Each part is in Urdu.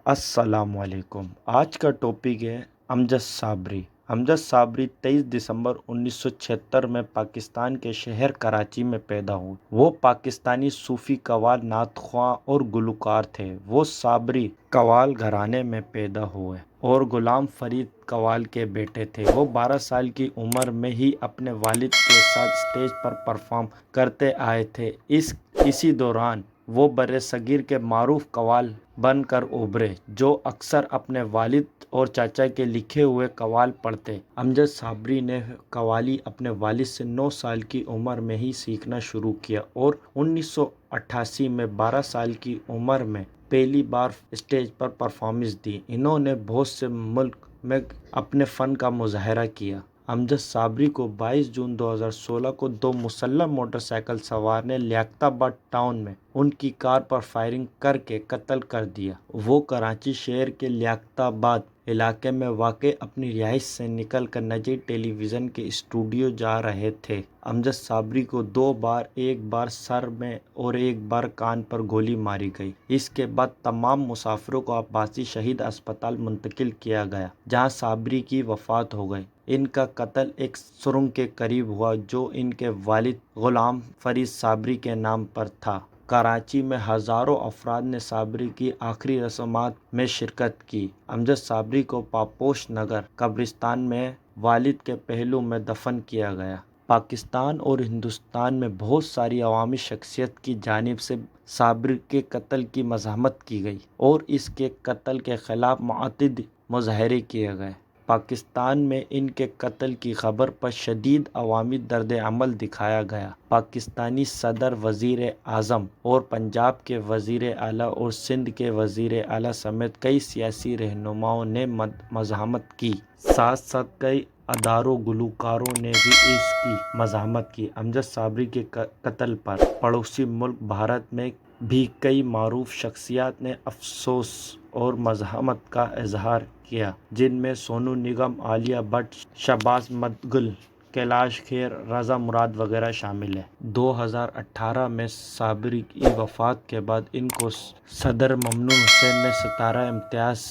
السلام علیکم۔ آج کا ٹاپک ہے امجد صابری۔ امجد صابری 23 دسمبر 1976 میں پاکستان کے شہر کراچی میں پیدا ہوئے۔ وہ پاکستانی صوفی قوال، نعت خواں اور گلوکار تھے۔ وہ صابری قوال گھرانے میں پیدا ہوئے اور غلام فرید قوال کے بیٹے تھے۔ وہ 12 سال کی عمر میں ہی اپنے والد کے ساتھ اسٹیج پر پرفارم کرتے آئے تھے۔ اسی دوران وہ برصغیر کے معروف قوال بن کر ابھرے، جو اکثر اپنے والد اور چاچا کے لکھے ہوئے قوال پڑھتے۔ امجد صابری نے قوالی اپنے والد سے 9 سال کی عمر میں ہی سیکھنا شروع کیا اور 1988 میں 12 سال کی عمر میں پہلی بار اسٹیج پر پرفارمنس دی۔ انہوں نے بہت سے ملک میں اپنے فن کا مظاہرہ کیا۔ امجد صابری کو 22 جون 2016 کو 2 مسلح موٹر سائیکل سوار نے لیاقت آباد ٹاؤن میں ان کی کار پر فائرنگ کر کے قتل کر دیا۔ وہ کراچی شہر کے لیاقت آباد علاقے میں واقع اپنی رہائش سے نکل کر نجی ٹیلی ویژن کے اسٹوڈیو جا رہے تھے۔ امجد صابری کو 2 بار، ایک بار سر میں اور ایک بار کان پر گولی ماری گئی۔ اس کے بعد تمام مسافروں کو عباسی شہید اسپتال منتقل کیا گیا، جہاں صابری کی وفات ہو گئی۔ ان کا قتل ایک سرنگ کے قریب ہوا جو ان کے والد غلام فرید صابری کے نام پر تھا۔ کراچی میں ہزاروں افراد نے صابری کی آخری رسومات میں شرکت کی۔ امجد صابری کو پاپوش نگر قبرستان میں والد کے پہلو میں دفن کیا گیا۔ پاکستان اور ہندوستان میں بہت ساری عوامی شخصیت کی جانب سے صابری کے قتل کی مذمت کی گئی اور اس کے قتل کے خلاف متعدد مظاہرے کیے گئے۔ پاکستان میں ان کے قتل کی خبر پر شدید عوامی رد عمل دکھایا گیا۔ پاکستانی صدر، وزیر اعظم اور پنجاب کے وزیر اعلیٰ اور سندھ کے وزیر اعلیٰ سمیت کئی سیاسی رہنماؤں نے مزاحمت کی۔ ساتھ ساتھ کئی اداروں، گلوکاروں نے بھی اس کی مزاحمت کی۔ امجد صابری کے قتل پر پڑوسی ملک بھارت میں بھی کئی معروف شخصیات نے افسوس اور مزاحمت کا اظہار کیا، جن میں سونو نگم، عالیہ بھٹ، شہباز مدگل، کیلاش کھیر، رضا مراد وغیرہ شامل ہیں۔ 2018 میں صابری کی وفات کے بعد ان کو صدر ممنون حسین نے ستارہ امتیاز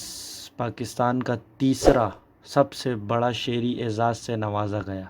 پاکستان کا تیسرا سب سے بڑا شہری اعزاز سے نوازا گیا۔